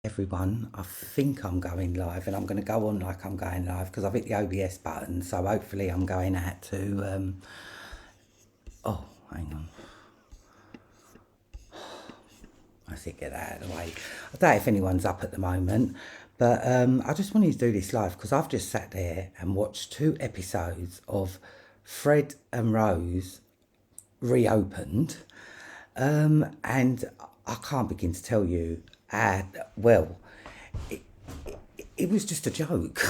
Everyone, I think I'm going live and I'm going to go on like I'm going live because I've hit the OBS button, so hopefully I'm going out to oh, hang on, I think get that out of the way. I doubt if anyone's up at the moment, but I just wanted to do this live because I've just sat there and watched 2 episodes of Fred and Rose reopened, and I can't begin to tell you well, it was just a joke.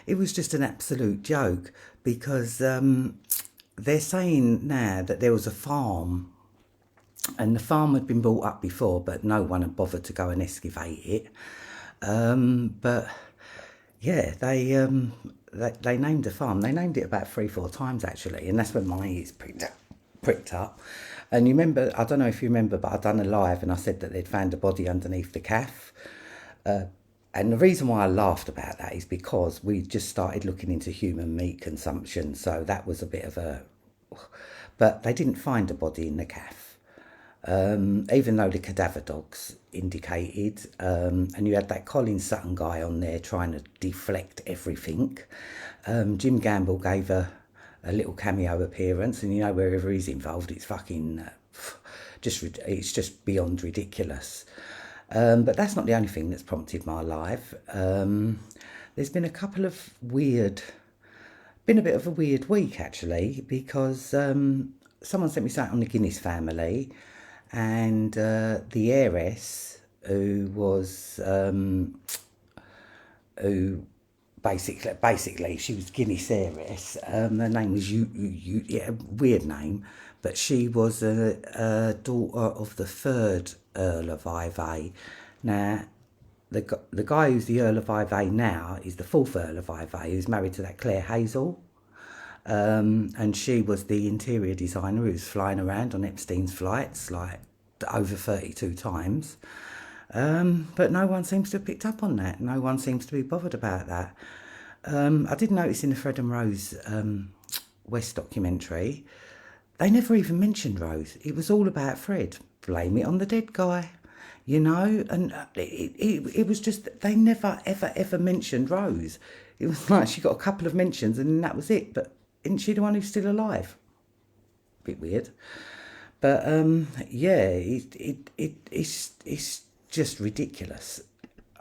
It was just an absolute joke because they're saying now that there was a farm and the farm had been bought up before, but no one had bothered to go and excavate it. But yeah, they named the farm. They named it about 3, 4 times actually, and that's when my ears pricked up. And you remember, I don't know if you remember, but I done a live and I said that they'd found a body underneath the calf. And the reason why I laughed about that is because we just started looking into human meat consumption, so that was a bit of a. But they didn't find a body in the calf, even though the cadaver dogs indicated. And you had that Colin Sutton guy on there trying to deflect everything. Jim Gamble gave a little cameo appearance, and you know wherever he's involved, it's fucking it's just beyond ridiculous. But that's not the only thing that's prompted my life. There's been a couple of been a bit of a weird week actually, because someone sent me something on the Guinness family, and the heiress who basically she was Guinness heiress. Her name was yeah, weird name, but she was a daughter of the third Earl of Iveagh. Now, the guy who's the Earl of Iveagh now is the fourth Earl of Iveagh, who's married to that Claire Hazel. And she was the interior designer who was flying around on Epstein's flights like over 32 times. But no one seems to have picked up on that. No one seems to be bothered about that. I did notice in the Fred and Rose West documentary, they never even mentioned Rose. It was all about Fred. Blame it on the dead guy, you know? And it was just, they never, ever mentioned Rose. It was like she got a couple of mentions and then that was it. But isn't she the one who's still alive? Bit weird. But yeah, it's just ridiculous.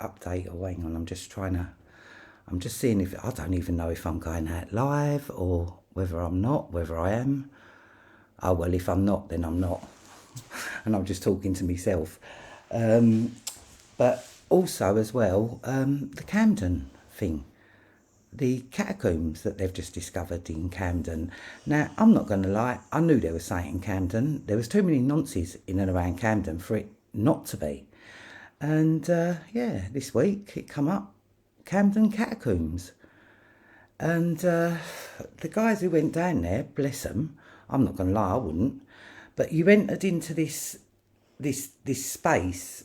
Update, or hang on, I'm just seeing if, I don't even know if I'm going out live or whether I'm not, whether I am. Oh, well, if I'm not, then I'm not. And I'm just talking to myself. But also as well, the Camden thing. The catacombs that they've just discovered in Camden. Now, I'm not going to lie, I knew there was something in Camden. There was too many nonces in and around Camden for it not to be. And yeah, this week it come up, Camden Catacombs. And the guys who went down there, bless them, I'm not going to lie, I wouldn't. But you entered into this space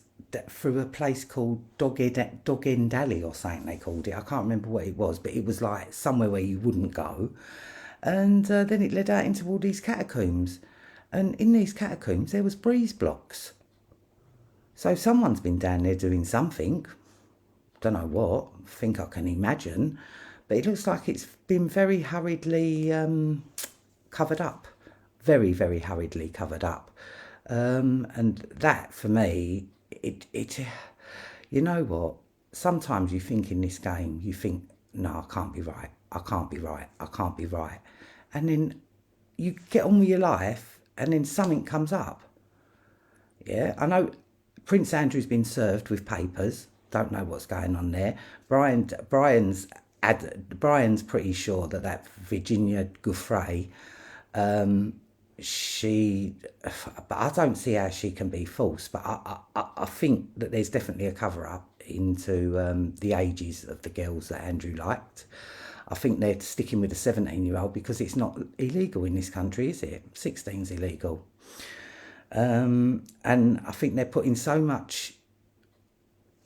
through a place called Dog End Alley or something they called it. I can't remember what it was, but it was like somewhere where you wouldn't go. And then it led out into all these catacombs. And in these catacombs there was breeze blocks. So someone's been down there doing something. Don't know what, think I can imagine. But it looks like it's been very hurriedly covered up. Very, very hurriedly covered up. And that, for me, it you know what? Sometimes you think in this game, you think, no, I can't be right. I can't be right. I can't be right. And then you get on with your life and then something comes up. Yeah, I know Prince Andrew's been served with papers. Don't know what's going on there. Brian's pretty sure that Virginia Giuffre, but I don't see how she can be false. But I think that there's definitely a cover up into the ages of the girls that Andrew liked. I think they're sticking with a 17-year-old because it's not illegal in this country, is it? 16's illegal. And I think they're putting so much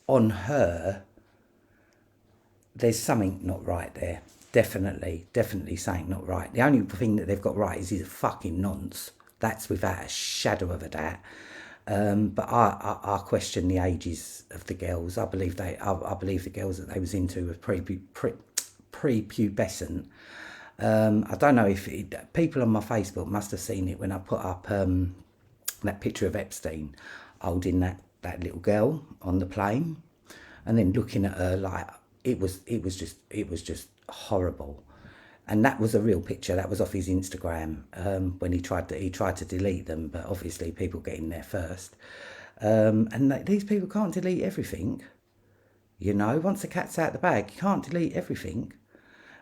on her. There's something not right there. Definitely something not right. The only thing that they've got right is he's a fucking nonce. That's without a shadow of a doubt. But I question the ages of the girls. I believe I believe the girls that they was into were prepubescent. I don't know if people on my Facebook must have seen it when I put up that picture of Epstein holding that little girl on the plane, and then looking at her like it was just horrible. And that was a real picture. That was off his Instagram when he tried to delete them, but obviously people get in there first. And these people can't delete everything. You know, once the cat's out the bag, you can't delete everything.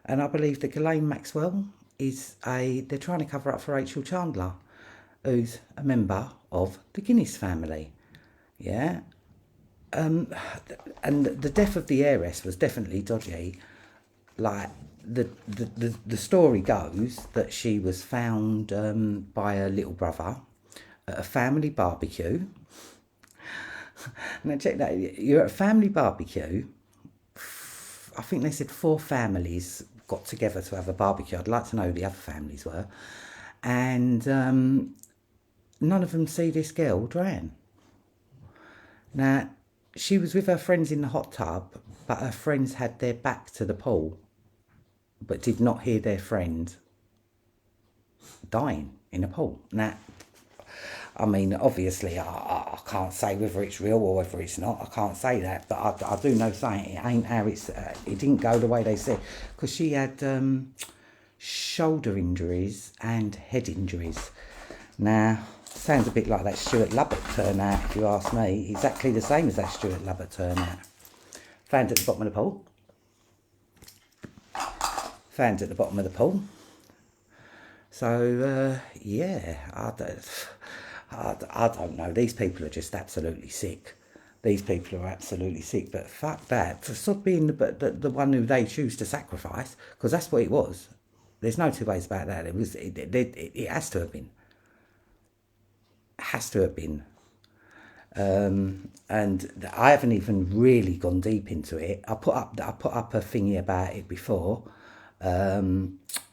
And I believe that Ghislaine Maxwell they're trying to cover up for Rachel Chandler, who's a member of the Guinness family. Yeah. And the death of the heiress was definitely dodgy. Like, the story goes that she was found by her little brother at a family barbecue. Now check that, you're at a family barbecue. I think they said 4 families got together to have a barbecue. I'd like to know who the other families were. And none of them see this girl drown. Now, she was with her friends in the hot tub, but her friends had their back to the pool, but did not hear their friend dying in a pool. Now, I mean, obviously, I can't say whether it's real or whether it's not. I can't say that, but I do know something. It ain't how it didn't go the way they said, because she had shoulder injuries and head injuries. Now, sounds a bit like that Stuart Lubbock turnout, if you ask me. Exactly the same as that Stuart Lubbock turnout. Found at the bottom of the pool. Found at the bottom of the pool. So, yeah, I don't know. These people are just absolutely sick. These people are absolutely sick. But fuck that. For sod being the one who they choose to sacrifice, because that's what it was. There's no two ways about that. It has to have been. Has to have been. And I haven't even really gone deep into it. I put up a thingy about it before. I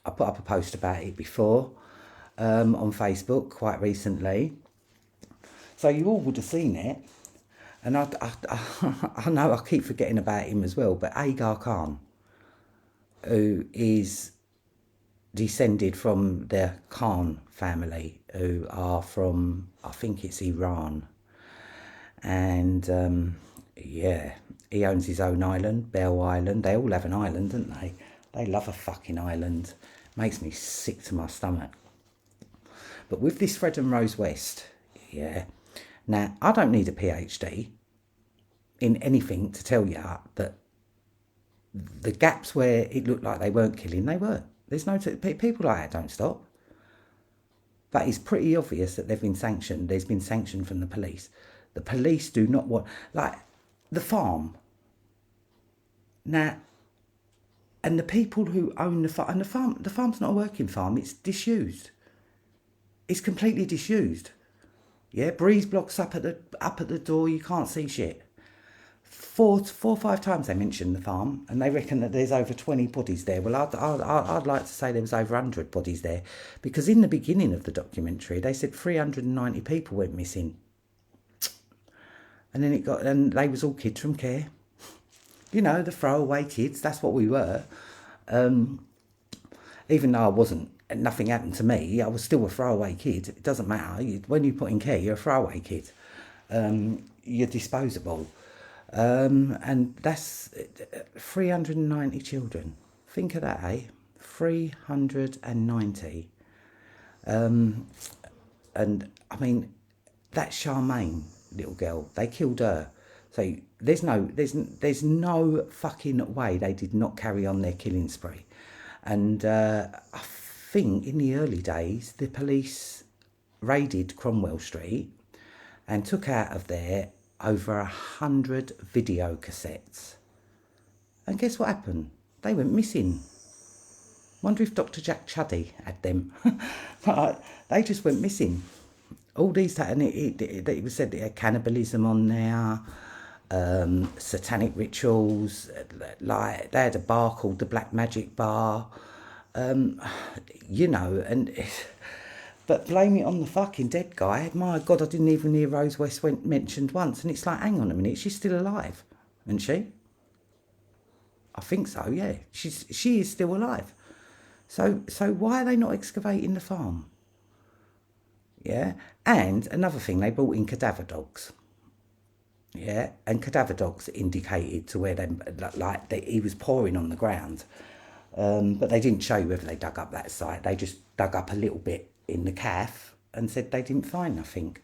put up a post about it before on Facebook quite recently. So you all would have seen it. And I know I keep forgetting about him as well, but Agar Khan, who is descended from the Khan family, who are from, I think it's Iran. And yeah, he owns his own island, Bell Island. They all have an island, don't they? They love a fucking island. Makes me sick to my stomach. But with this Fred and Rose West, yeah. Now, I don't need a PhD in anything to tell you that the gaps where it looked like they weren't killing, they were. There's no people like that don't stop. But it's pretty obvious that they've been sanctioned. There's been sanction from the police. The police do not want, like, the farm. Now, and the people who own the farm, and the farm's not a working farm. It's disused. It's completely disused. Yeah, breeze blocks up at the door. You can't see shit. Four or 5 times they mentioned the farm, and they reckon that there's over 20 bodies there. Well, I'd like to say there was over 100 bodies there, because in the beginning of the documentary they said 390 people went missing, and then they was all kids from care. You know, the throwaway kids. That's what we were. Even though I wasn't, nothing happened to me, I was still a throwaway kid. It doesn't matter. When you put in care, you're a throwaway kid. You're disposable. And that's 390 children. Think of that, eh? 390. And I mean, that Charmaine little girl, they killed her. So there's no fucking way they did not carry on their killing spree. And I think in the early days, the police raided Cromwell Street and took out of there over 100 video cassettes. And guess what happened? They went missing. Wonder if Dr. Jack Chuddy had them. But they just went missing. All these, and it was said they had cannibalism on there, satanic rituals, like they had a bar called the Black Magic Bar, you know, and But blame it on the fucking dead guy. My God, I didn't even hear Rose West mentioned once. And it's like, hang on a minute, she's still alive, isn't she? I think so, yeah. She is still alive. So why are they not excavating the farm? Yeah. And another thing, they brought in cadaver dogs. Yeah, and cadaver dogs indicated to where he was pouring on the ground, but they didn't show you whether they dug up that site. They just dug up a little bit in the calf and said they didn't find nothing.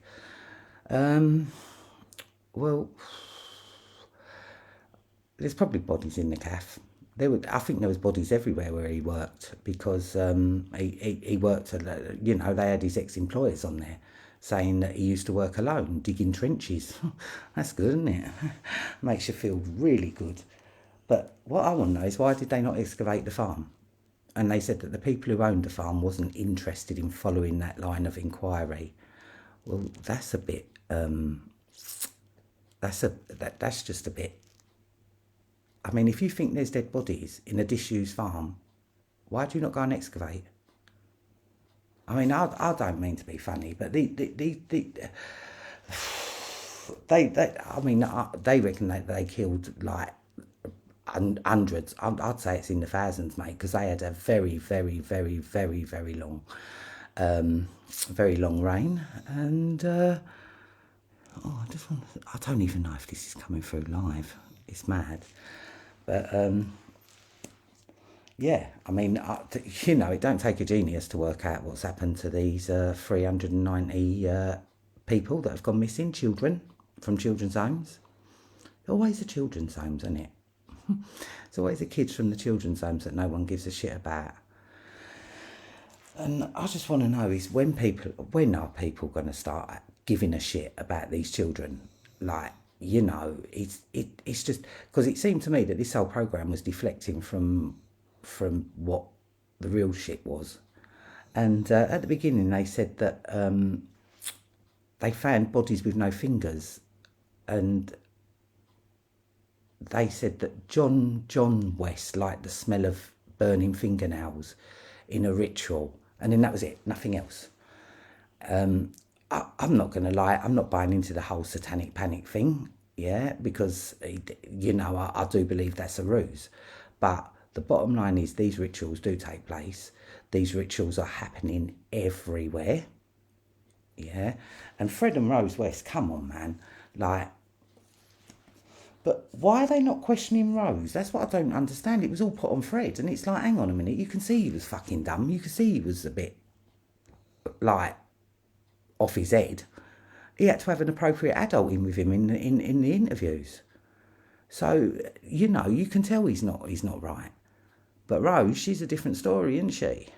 Well, there's probably bodies in the calf. I think there was bodies everywhere where he worked because he worked. They had his ex-employers on there saying that he used to work alone, digging trenches. That's good, isn't it? Makes you feel really good. But what I want to know is why did they not excavate the farm? And they said that the people who owned the farm wasn't interested in following that line of inquiry. Well, that's a bit. That's just a bit. I mean, if you think there's dead bodies in a disused farm, why do you not go and excavate? I mean, I don't mean to be funny, but they reckon that they killed like hundreds. I'd say it's in the thousands, mate, because they had a very, very, very, very, very long reign. And I don't even know if this is coming through live. It's mad. But yeah, I mean, it don't take a genius to work out what's happened to these 390 people that have gone missing, children from children's homes. Always the children's homes, isn't it? It's always the kids from the children's homes that no one gives a shit about. And I just want to know is when are people going to start giving a shit about these children? Like, it's just because it seemed to me that this whole program was deflecting from what the real shit was. And at the beginning they said that they found bodies with no fingers, and they said that John West liked the smell of burning fingernails in a ritual, and then that was it, nothing else. I'm not going to lie, I'm not buying into the whole satanic panic thing, yeah, because, I do believe that's a ruse. But the bottom line is these rituals do take place. These rituals are happening everywhere, yeah. And Fred and Rose West, come on, man, like, but why are they not questioning Rose? That's what I don't understand. It was all put on Fred, and it's like, hang on a minute, you can see he was fucking dumb. You can see he was a bit, like, off his head. He had to have an appropriate adult in with him in the interviews. So, you can tell he's not right. But Rose, she's a different story, isn't she?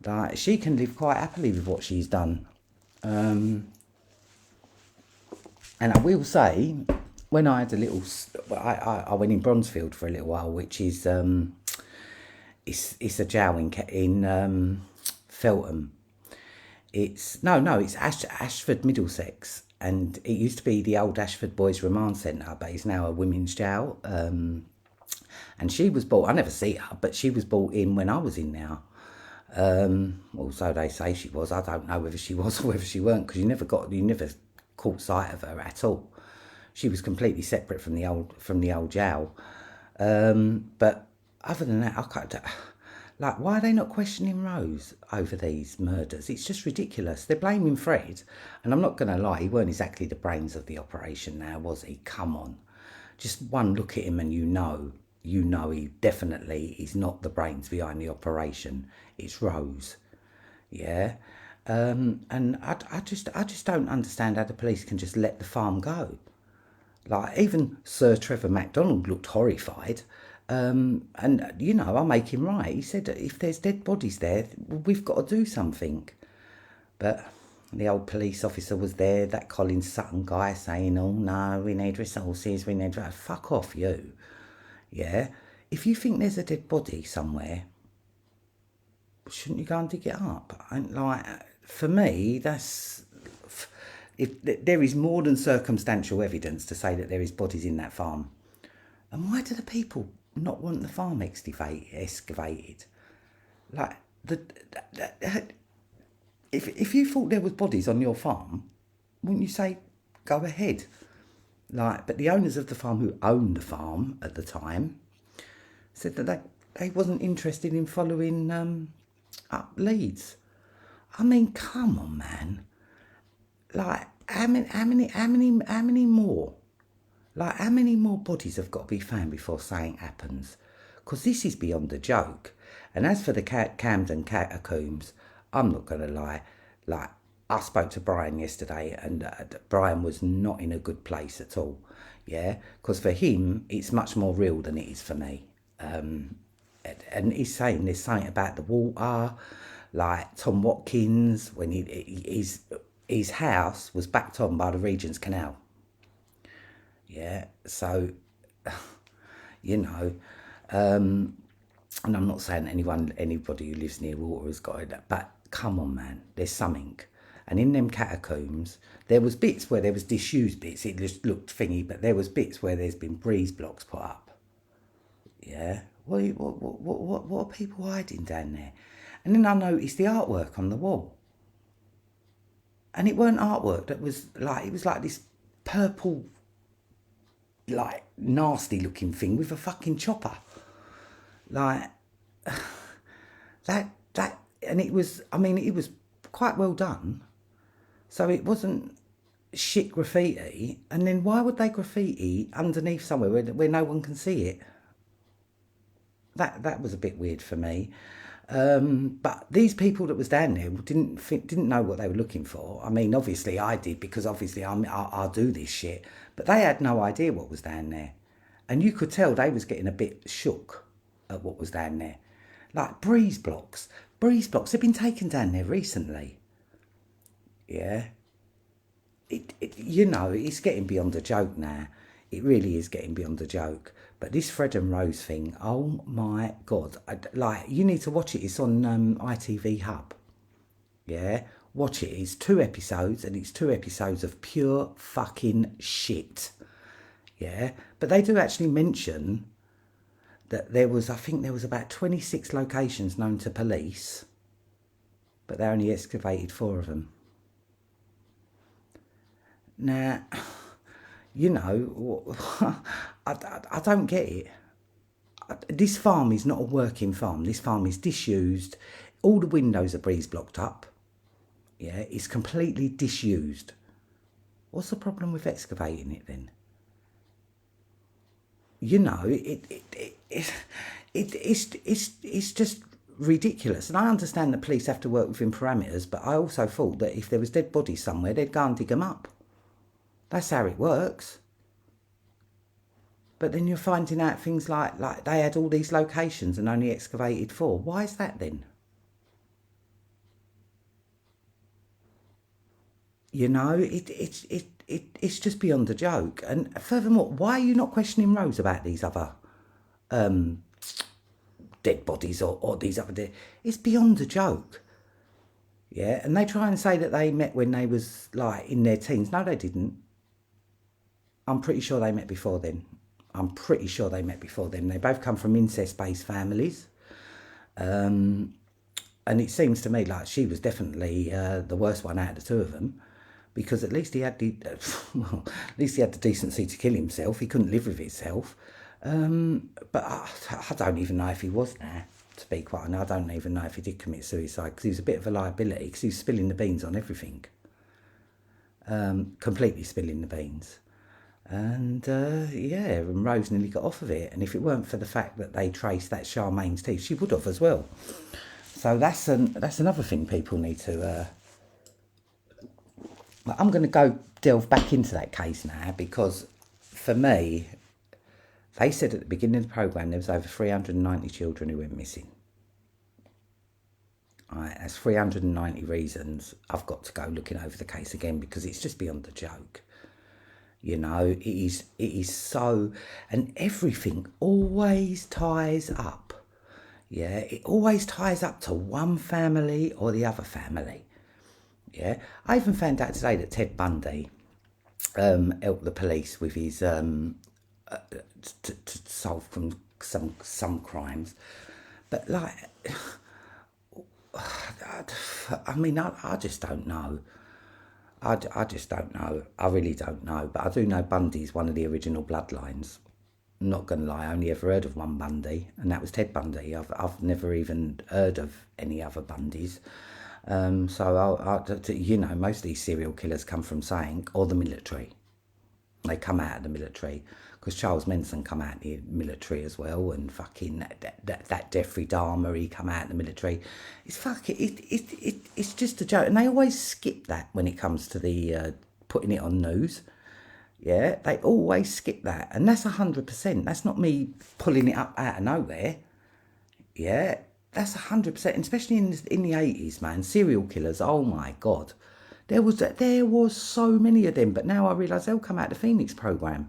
Like, she can live quite happily with what she's done. And I will say, when I had I went in Bronzefield for a little while, which is it's a jail in Feltham. It's Ashford, Middlesex, and it used to be the old Ashford Boys Remand Centre, but it's now a women's jail. And she was brought, I never see her, but she was brought in when I was in there. Well, so they say she was. I don't know whether she was or whether she weren't, because you never caught sight of her at all. She was completely separate from the old jail. But other than that, I can't. Like, why are they not questioning Rose over these murders? It's just ridiculous. They're blaming Fred, and I'm not going to lie, he weren't exactly the brains of the operation now, was he? Come on. Just one look at him and you know he definitely is not the brains behind the operation. It's Rose. Yeah? And I just don't understand how the police can just let the farm go. Like, even Sir Trevor MacDonald looked horrified. And, I'll make him right. He said, if there's dead bodies there, we've got to do something. But the old police officer was there, that Colin Sutton guy, saying, oh, no, we need resources, we need... Fuck off, you. Yeah? If you think there's a dead body somewhere, shouldn't you go and dig it up? And, like, for me, that's... If there is more than circumstantial evidence to say that there is bodies in that farm. And why do the people not want the farm excavated? Like, if you thought there was bodies on your farm, wouldn't you say, go ahead? Like, but the owners of the farm who owned the farm at the time said that they wasn't interested in following up leads. I mean, come on, man. Like, how many more? Like, how many more bodies have got to be found before something happens? Because this is beyond a joke. And as for the Camden catacombs, I'm not going to lie. Like, I spoke to Brian yesterday, and Brian was not in a good place at all. Yeah, because for him, it's much more real than it is for me. And he's saying there's something about the water, like Tom Watkins, when his house was backed on by the Regent's Canal. Yeah, so, you know, and I'm not saying anybody who lives near water has got it, but come on, man, there's something. And in them catacombs, there was bits where there was disused bits. It just looked thingy, but there was bits where there's been breeze blocks put up. Yeah, what are people hiding down there? And then I noticed the artwork on the wall, and it weren't artwork that was like, it was like this purple, like nasty looking thing with a fucking chopper, like that, and it was. I mean, it was quite well done. So it wasn't shit graffiti. And then why would they graffiti underneath somewhere where no one can see it? That was a bit weird for me. But these people that was down there didn't know what they were looking for. I mean, obviously I did, because obviously I'll do this shit. But they had no idea what was down there, and you could tell they was getting a bit shook at what was down there. Like breeze blocks have been taken down there recently. Yeah, it's getting beyond a joke now. It really is getting beyond a joke. But this Fred and Rose thing, oh my God. Like, you need to watch it. It's on ITV Hub. Yeah, watch it. It's 2 episodes, and it's 2 episodes of pure fucking shit. Yeah, but they do actually mention that I think there was about 26 locations known to police, but they only excavated 4 of them. Now, I don't get it. This farm is not a working farm. This farm is disused. All the windows are breeze blocked up. Yeah, it's completely disused. What's the problem with excavating it then? It's just ridiculous. And I understand that police have to work within parameters, but I also thought that if there was dead bodies somewhere, they'd go and dig them up. That's how it works. But then you're finding out things like they had all these locations and only excavated 4. Why is that then? It's just beyond a joke. And furthermore, why are you not questioning Rose about these other dead bodies or these other It's beyond a joke. Yeah, and they try and say that they met when they was like in their teens. No, they didn't. I'm pretty sure they met before then. They both come from incest-based families. And it seems to me like she was definitely the worst one out of the 2 of them, because at least he had the decency to kill himself. He couldn't live with himself. But I don't even know if he was now, to be quite honest. I don't even know if he did commit suicide, because he was a bit of a liability, because he was spilling the beans on everything. Completely spilling the beans. And and Rose nearly got off of it. And if it weren't for the fact that they traced that Charmaine's teeth, she would have as well. So that's another thing people need to. I'm going to go delve back into that case now, because for me, they said at the beginning of the programme there was over 390 children who went missing. Right, that's 390 reasons I've got to go looking over the case again, because it's just beyond a joke. It is so, and everything always ties up. Yeah, it always ties up to one family or the other family. Yeah, I even found out today that Ted Bundy helped the police with his to solve some crimes, but like, I mean, I just don't know. I just don't know. I really don't know. But I do know Bundy's one of the original bloodlines. I'm not going to lie, I only ever heard of one Bundy, and that was Ted Bundy. I've never even heard of any other Bundys. You know, most of these serial killers come from something, or the military. They come out of the military, because Charles Manson come out of the military as well, and fucking that Jeffrey Dahmer, he come out of the military. It's fucking it's just a joke, and they always skip that when it comes to the putting it on news. Yeah, they always skip that, and that's 100%. That's not me pulling it up out of nowhere. Yeah, that's 100%, especially in the 80s, man. Serial killers. Oh my god, there was so many of them. But now I realise they'll come out the Phoenix program.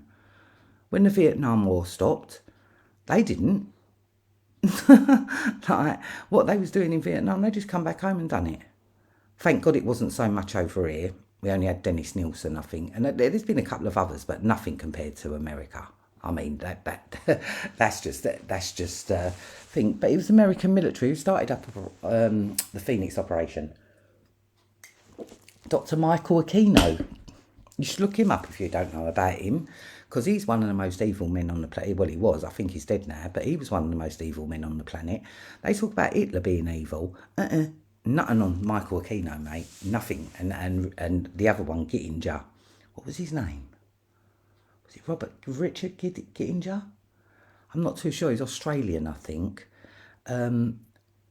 When the Vietnam War stopped, they didn't. Like what they was doing in Vietnam, they just come back home and done it. Thank God it wasn't so much over here. We only had Dennis Nielsen, I think, and there's been a couple of others, but nothing compared to America. I mean that's just thing. But it was American military who started up the Phoenix operation. Dr. Michael Aquino. You should look him up if you don't know about him, because he's one of the most evil men on the planet. Well, he was. I think he's dead now, but he was one of the most evil men on the planet. They talk about Hitler being evil. Nothing on Michael Aquino, mate. Nothing. And the other one, Gittinger. What was his name? Was it Richard Gittinger? I'm not too sure. He's Australian, I think. And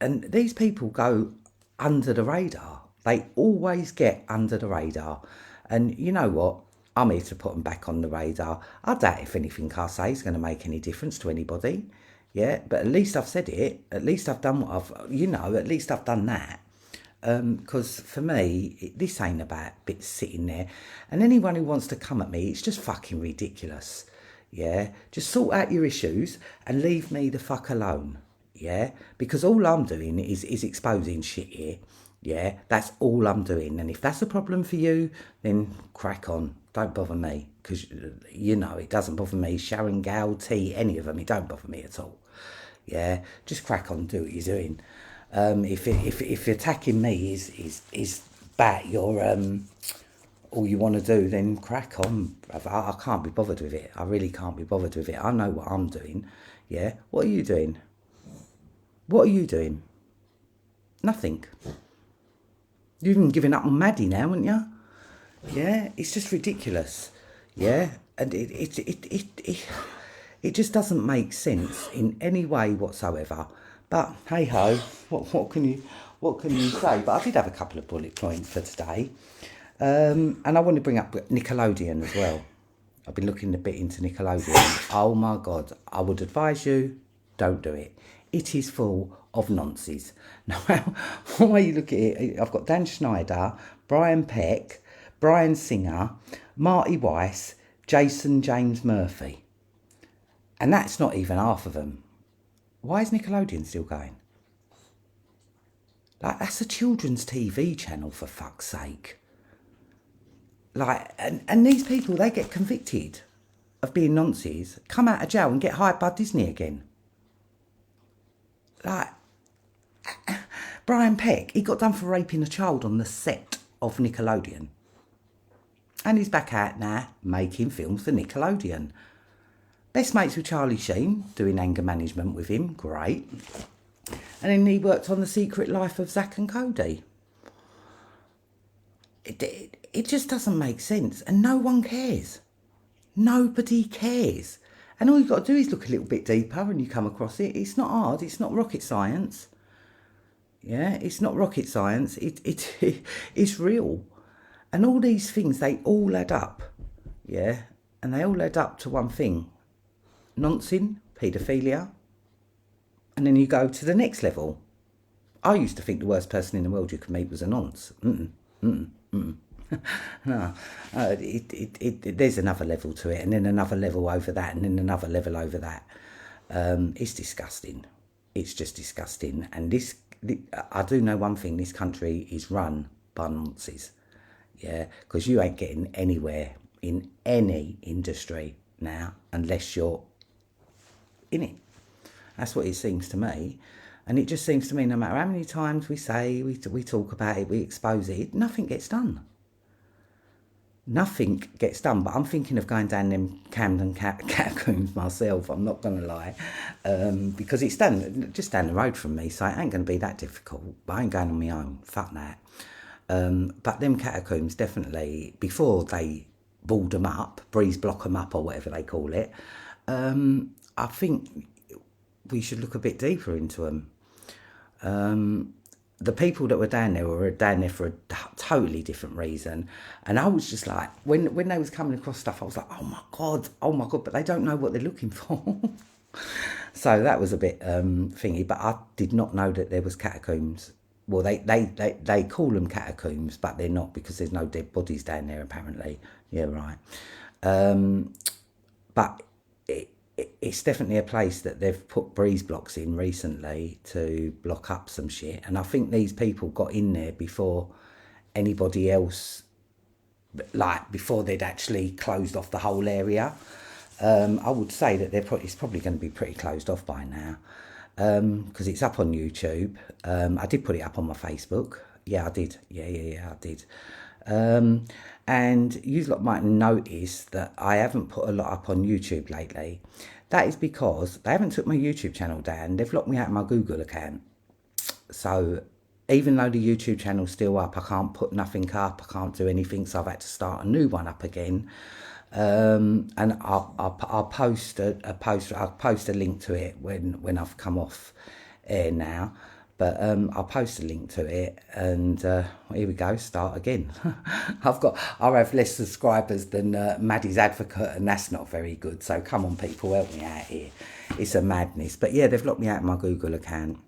these people go under the radar. They always get under the radar. And you know what? I'm here to put them back on the radar. I doubt if anything I say is going to make any difference to anybody. Yeah, but at least I've said it. At least I've done what at least I've done that. Because for me, this ain't about bits sitting there. And anyone who wants to come at me, it's just fucking ridiculous. Yeah, just sort out your issues and leave me the fuck alone. Yeah, because all I'm doing is exposing shit here. Yeah, that's all I'm doing. And if that's a problem for you, then crack on. Don't bother me. Because, it doesn't bother me. Sharon, Gal, T, any of them, it don't bother me at all. Yeah, just crack on, do what you're doing. If attacking me is about your all you want to do, then crack on. I can't be bothered with it. I really can't be bothered with it. I know what I'm doing. Yeah, what are you doing? What are you doing? Nothing. You've even given up on Maddie now, haven't you? Yeah, it's just ridiculous. Yeah, and it just doesn't make sense in any way whatsoever. But hey ho, what can you say? But I did have a couple of bullet points for today, and I want to bring up Nickelodeon as well. I've been looking a bit into Nickelodeon. Oh my god, I would advise you, don't do it. It is full of nonsense. Now, what way you look at it, I've got Dan Schneider, Brian Peck, Brian Singer, Marty Weiss, Jason James Murphy. And that's not even half of them. Why is Nickelodeon still going? Like, that's a children's TV channel, for fuck's sake. Like, and these people, they get convicted of being nonsense, come out of jail and get hired by Disney again. Like, Brian Peck, he got done for raping a child on the set of Nickelodeon. And he's back out now, making films for Nickelodeon. Best mates with Charlie Sheen, doing anger management with him, great. And then he worked on The Secret Life of Zack and Cody. It just doesn't make sense, and no one cares. Nobody cares. And all you've got to do is look a little bit deeper and you come across it. It's not hard, it's not rocket science. Yeah, it's not rocket science, it's real. And all these things, they all add up. Yeah, and they all add up to one thing. Nonsense, paedophilia. And then you go to the next level. I used to think the worst person in the world you could meet was a nonce. No, there's another level to it, and then another level over that, and then another level over that. It's disgusting. It's just disgusting. And I do know one thing: this country is run by nonces. Yeah, because you ain't getting anywhere in any industry now unless you're in it. That's what it seems to me. And it just seems to me no matter how many times we say, we talk about it, we expose it, nothing gets done. Nothing gets done, but I'm thinking of going down them Camden catacombs myself, I'm not going to lie, because it's just down the road from me, so it ain't going to be that difficult, but I ain't going on my own, fuck that. But them catacombs, definitely, before they walled them up, breeze block them up or whatever they call it, I think we should look a bit deeper into them. The people that were down there for a totally different reason, and I was just like, when they was coming across stuff, I was like, oh my god, but they don't know what they're looking for. So that was a bit thingy, but I did not know that there was catacombs. Well, they call them catacombs, but they're not, because there's no dead bodies down there apparently. Yeah, right. But it's definitely a place that they've put breeze blocks in recently to block up some shit. And I think these people got in there before anybody else, like before they'd actually closed off the whole area. I would say that it's probably going to be pretty closed off by now, because it's up on YouTube. I did put it up on my Facebook. Yeah, I did. Yeah, I did. And you lot might notice that I haven't put a lot up on YouTube lately. That is because they haven't took my YouTube channel down. They've locked me out of my Google account. So even though the YouTube channel's still up, I can't put nothing up. I can't do anything. So I've had to start a new one up again. And I'll post I'll post a link to it when I've come off air now. But I'll post a link to it, and here we go, start again. I'll have less subscribers than Maddie's Advocate, and that's not very good. So come on, people, help me out here. It's a madness. But yeah, they've locked me out of my Google account.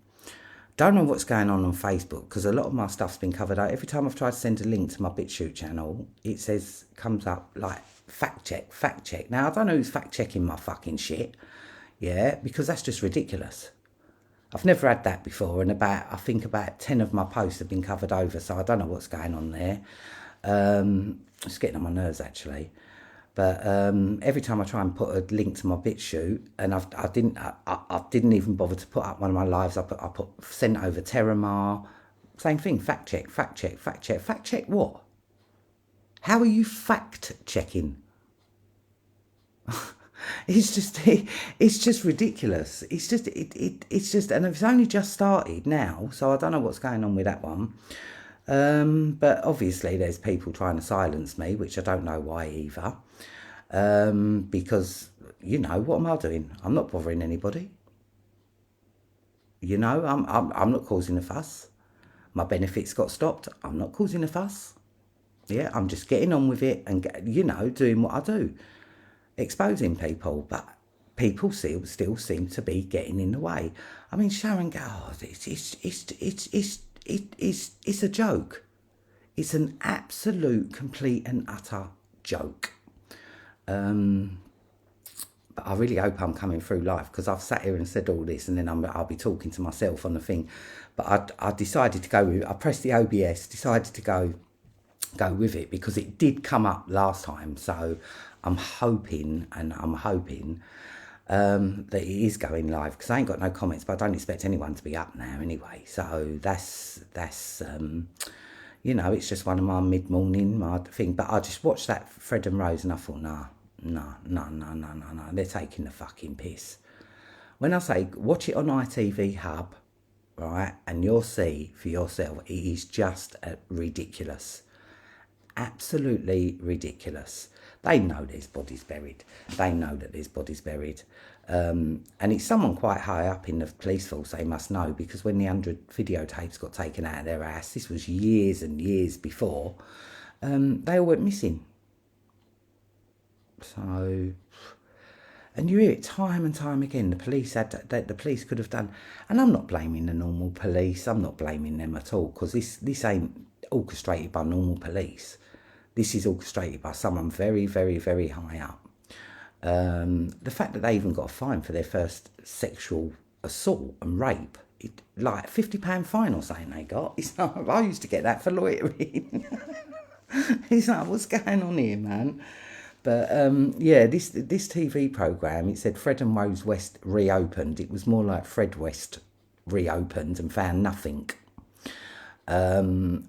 Don't know what's going on Facebook, because a lot of my stuff's been covered out. Every time I've tried to send a link to my BitChute channel, it comes up like fact check. Now, I don't know who's fact checking my fucking shit, yeah, because that's just ridiculous. I've never had that before, and I think about 10 of my posts have been covered over, so I don't know what's going on there. It's getting on my nerves, actually. But every time I try and put a link to my BitChute, and I didn't even bother to put up one of my lives. I put sent over Terramar, same thing. Fact check. Fact check what? How are you fact checking? It's just ridiculous. It's just, and it's only just started now, so I don't know what's going on with that one. But obviously there's people trying to silence me, which I don't know why either. Because, what am I doing? I'm not bothering anybody. I'm not causing a fuss. My benefits got stopped. I'm not causing a fuss. Yeah, I'm just getting on with it and, doing what I do. Exposing people, but people still seem to be getting in the way. I mean, Sharon Gard, it's a joke. It's an absolute, complete and utter joke. But I really hope I'm coming through live, because I've sat here and said all this, and then I'll be talking to myself on the thing. But I decided to go with, I pressed the OBS, decided to go with it, because it did come up last time. So I'm hoping that it is going live, because I ain't got no comments, but I don't expect anyone to be up now anyway. So that's it's just one of my mid-morning thing. But I just watched that Fred and Rose, and I thought, no, they're taking the fucking piss. When I say watch it on ITV Hub, right, and you'll see for yourself, it is just ridiculous. Absolutely ridiculous. They know there's bodies buried. They know that there's bodies buried. And it's someone quite high up in the police force, they must know, because when the 100 videotapes got taken out of their ass, this was years and years before, they all went missing. So, and you hear it time and time again. The police the police could have done, and I'm not blaming the normal police. I'm not blaming them at all, because this ain't orchestrated by normal police. This is orchestrated by someone very, very, very high up. The fact that they even got a fine for their first sexual assault and rape, like £50 fine or something they got. It's like, I used to get that for loitering. It's like, what's going on here, man? But this TV programme, it said Fred and Rose West reopened. It was more like Fred West reopened and found nothing. And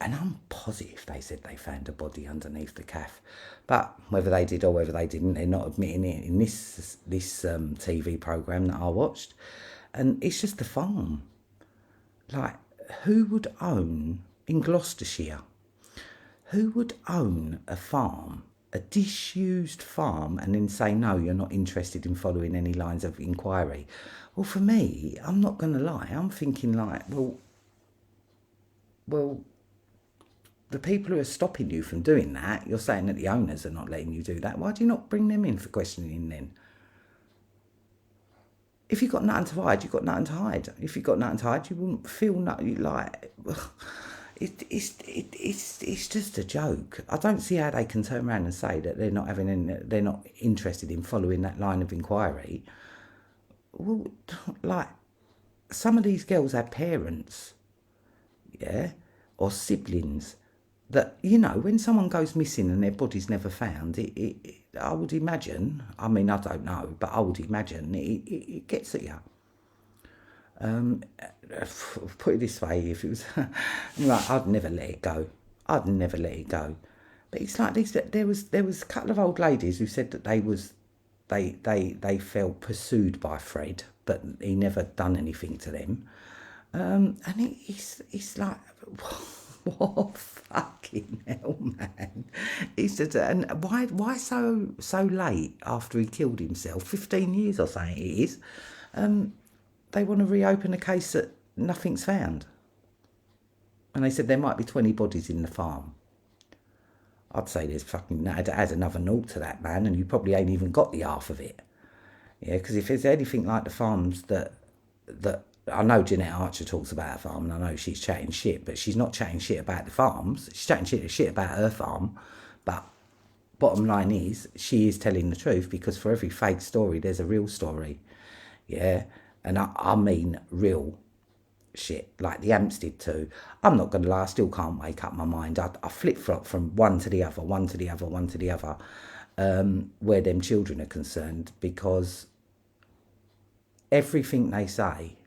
I'm positive they said they found a body underneath the calf. But whether they did or whether they didn't, they're not admitting it in this TV programme that I watched. And it's just the farm. Like, who would own, in Gloucestershire, who would own a farm, a disused farm, and then say, no, you're not interested in following any lines of inquiry? Well, for me, I'm not going to lie, I'm thinking like, well, the people who are stopping you from doing that, you're saying that the owners are not letting you do that. Why do you not bring them in for questioning then? If you've got nothing to hide, you've got nothing to hide. If you've got nothing to hide, you wouldn't feel like... It's just a joke. I don't see how they can turn around and say that they're not interested in following that line of inquiry. Well, like, some of these girls have parents, yeah, or siblings that, you know, when someone goes missing and their body's never found, I would imagine, I mean, I don't know, but I would imagine it gets at you. Put it this way, if it was, like, I'd never let it go. I'd never let it go. But it's like this. There was a couple of old ladies who said that they felt pursued by Fred, but he never done anything to them. And it's like, what fucking hell, man? It's just, and why so late after he killed himself? 15 years or something it is. They want to reopen a case that nothing's found. And they said there might be 20 bodies in the farm. I'd say there's fucking, add another naught to that, man, and you probably ain't even got the half of it. Yeah, because if there's anything like the farms that I know Jeanette Archer talks about a farm, and I know she's chatting shit, but she's not chatting shit about the farms. She's chatting shit about her farm. But bottom line is, she is telling the truth, because for every fake story, there's a real story. Yeah, and I mean real shit, like the Hampstead too. I'm not going to lie, I still can't make up my mind. I flip-flop from one to the other, where them children are concerned, because everything they say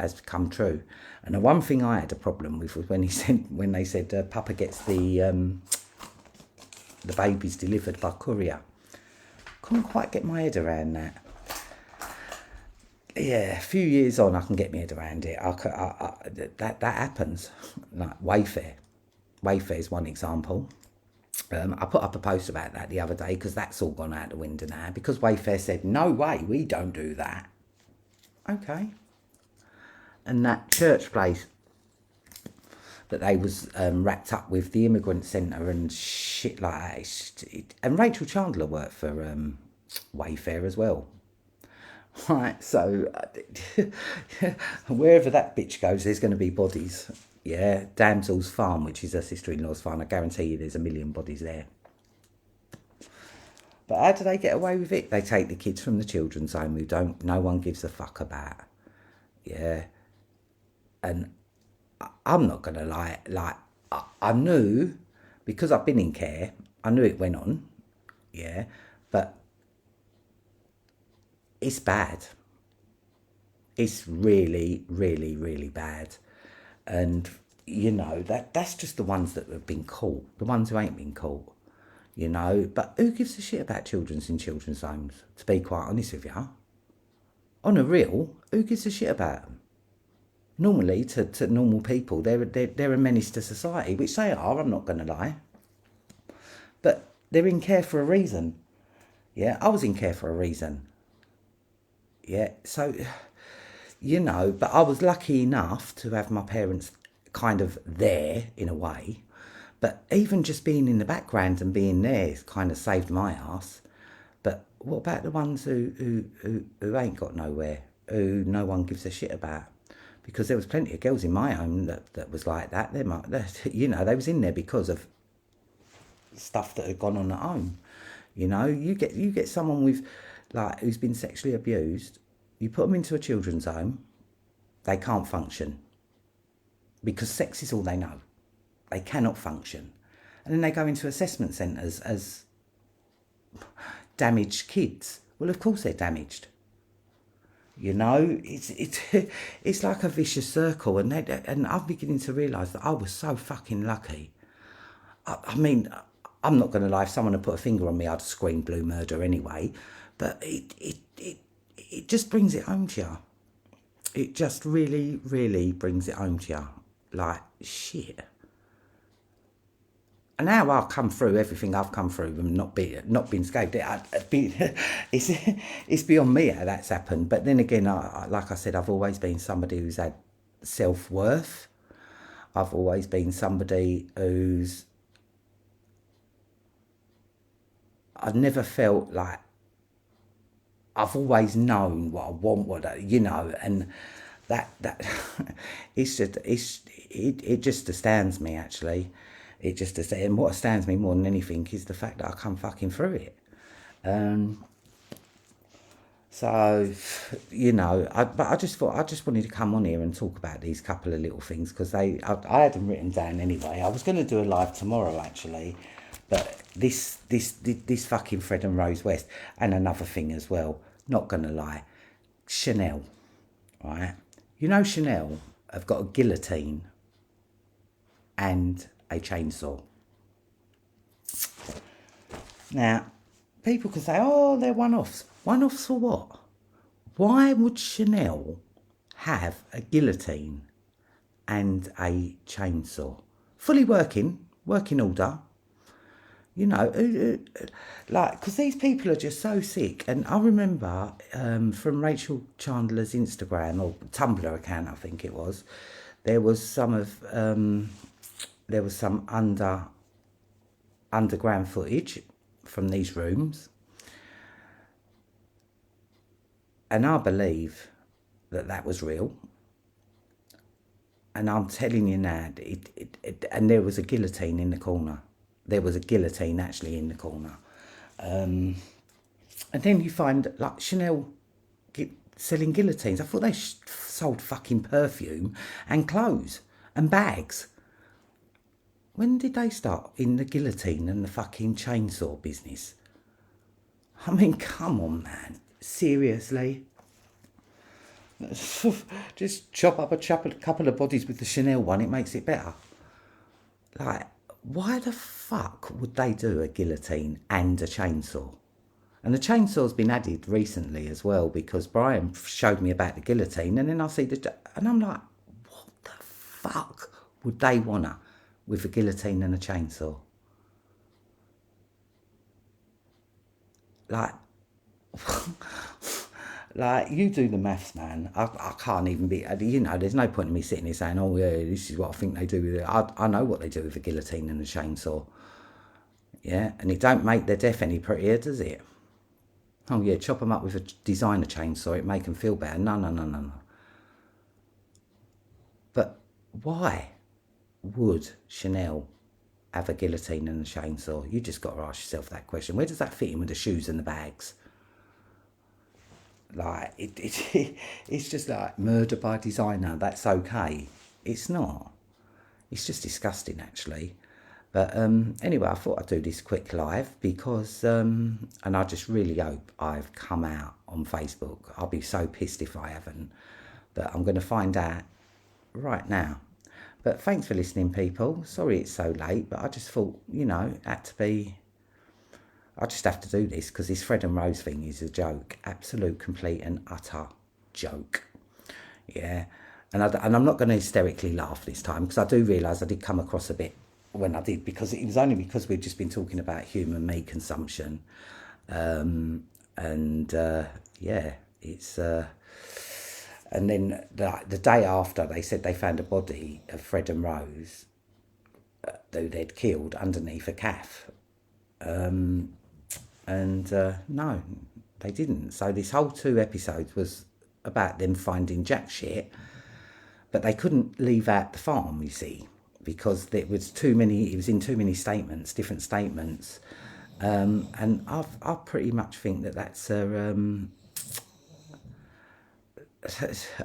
has come true. And the one thing I had a problem with was when they said Papa gets the babies delivered by courier. Couldn't quite get my head around that. Yeah, a few years on, I can get my head around it. That happens. Like Wayfair. Wayfair is one example. I put up a post about that the other day, because that's all gone out the window now, because Wayfair said, no way, we don't do that. Okay. And that church place that they was wrapped up with, the immigrant centre and shit like that. And Rachel Chandler worked for Wayfair as well. Right, so wherever that bitch goes, there's going to be bodies. Yeah, Damsel's farm, which is her sister-in-law's farm, I guarantee you there's a million bodies there. But how do they get away with it? They take the kids from the children's home who no one gives a fuck about. Yeah. And I'm not going to lie, like, I knew, because I've been in care, I knew it went on. Yeah. But it's bad. It's really, really, really bad. And, you know, that's just the ones that have been caught. The ones who ain't been caught, you know. But who gives a shit about children's in children's homes, to be quite honest with you? On a real, who gives a shit about them? Normally, to normal people, they're a menace to society, which they are, I'm not going to lie. But they're in care for a reason. Yeah, I was in care for a reason. Yeah, so, you know, but I was lucky enough to have my parents kind of there in a way. But even just being in the background and being there kind of saved my ass. But what about the ones who ain't got nowhere, who no one gives a shit about? Because there was plenty of girls in my home that was like that. You know, they was in there because of stuff that had gone on at home. You know, you get someone with, like, who's been sexually abused, you put them into a children's home, they can't function. Because sex is all they know. They cannot function. And then they go into assessment centres as damaged kids. Well, of course they're damaged. You know, it's like a vicious circle, and I'm beginning to realise that I was so fucking lucky. I mean, I'm not going to lie. If someone had put a finger on me, I'd scream blue murder anyway. But it just brings it home to you. It just really, really brings it home to you. Like, shit. And now I've come through everything I've come through and not been scathed. It's beyond me how that's happened. But then again, like I said, I've always been somebody who's had self-worth. I've always been somebody who's... I've never felt like... I've always known what I want, and that it just astounds me, actually. It just astounds, and what astounds me more than anything is the fact that I come fucking through it. So, but I just thought I just wanted to come on here and talk about these couple of little things because I had them written down anyway. I was going to do a live tomorrow, actually, but this fucking Fred and Rose West, and another thing as well. Not going to lie, Chanel, right? You know Chanel have got a guillotine and a chainsaw. Now, people can say, oh, they're one-offs. One-offs for what? Why would Chanel have a guillotine and a chainsaw? Fully working order. You know, like, because these people are just so sick. And I remember from Rachel Chandler's Instagram or Tumblr account, I think it was, there was some underground footage from these rooms, and I believe that was real. And I'm telling you now, and there was a guillotine in the corner. There was a guillotine actually in the corner. And then you find like Chanel selling guillotines. I thought they sold fucking perfume and clothes and bags. When did they start in the guillotine and the fucking chainsaw business? I mean, come on, man. Seriously? Just chop up a couple of bodies with the Chanel one, it makes it better. Like, why the fuck would they do a guillotine and a chainsaw? And the chainsaw's been added recently as well because Brian showed me about the guillotine, and then I see and I'm like, what the fuck would they wanna with a guillotine and a chainsaw? Like, like, you do the maths, man. I can't even be, there's no point in me sitting here saying, oh yeah, this is what I think they do with it. I know what they do with a guillotine and a chainsaw. Yeah, and it don't make their death any prettier, does it? Oh yeah, chop them up with a designer chainsaw, it make them feel better. No. But why would Chanel have a guillotine and a chainsaw? You just got to ask yourself that question. Where does that fit in with the shoes and the bags? Like, it's just like murder by designer, that's okay. It's not. It's just disgusting, actually. But anyway, I thought I'd do this quick live because, and I just really hope I've come out on Facebook. I'll be so pissed if I haven't. But I'm going to find out right now. But thanks for listening, people. Sorry it's so late, but I just thought, it had to be... I just have to do this because this Fred and Rose thing is a joke. Absolute, complete and utter joke. Yeah. And I'm not going to hysterically laugh this time because I do realise I did come across a bit when I did, because it was only because we'd just been talking about human meat consumption. Yeah, it's... and then the day after, they said they found a body of Fred and Rose who they'd killed underneath a calf. No, they didn't. So this whole 2 episodes was about them finding jack shit, but they couldn't leave out the farm, you see, because it was in too many statements, different statements. And I pretty much think that's a...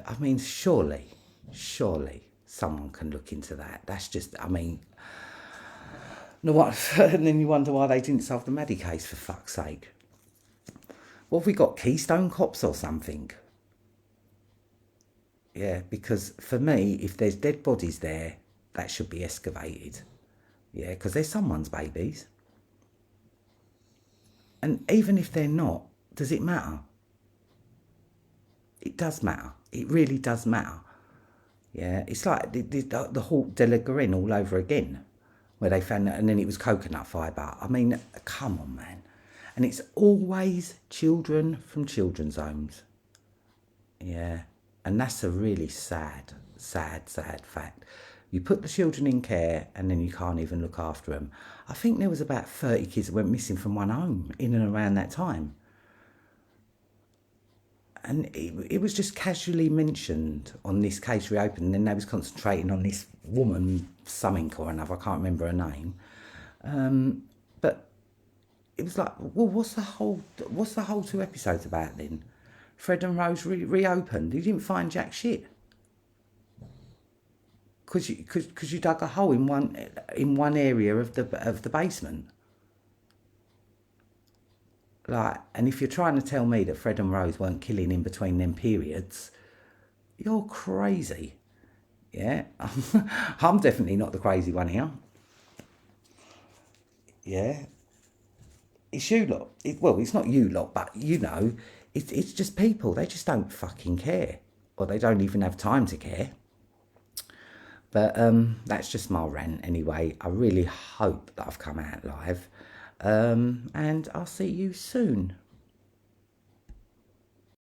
I mean, surely someone can look into that. That's just, I mean... No, what? And then you wonder why they didn't solve the Maddie case, for fuck's sake. What have we got, Keystone Cops or something? Yeah, because for me, if there's dead bodies there, that should be excavated. Yeah, because they're someone's babies. And even if they're not, does it matter? It does matter. It really does matter. Yeah, it's like the Hort de la Garenne all over again, where they found that, and then it was coconut fibre. I mean, come on, man. And it's always children from children's homes. Yeah, and that's a really sad fact. You put the children in care and then you can't even look after them. I think there was about 30 kids that went missing from one home in and around that time. And it was just casually mentioned on this case reopened, and then they was concentrating on this woman, something or another, I can't remember her name. But it was like, well, what's the whole two episodes about then? Fred and Rose reopened. You didn't find jack shit because you dug a hole in one area of the basement. Like, and if you're trying to tell me that Fred and Rose weren't killing in between them periods, you're crazy. Yeah, I'm definitely not the crazy one here. Yeah, it's you lot. Well, it's not you lot, but it's just people. They just don't fucking care, or they don't even have time to care. But that's just my rant anyway. I really hope that I've come out live, and I'll see you soon.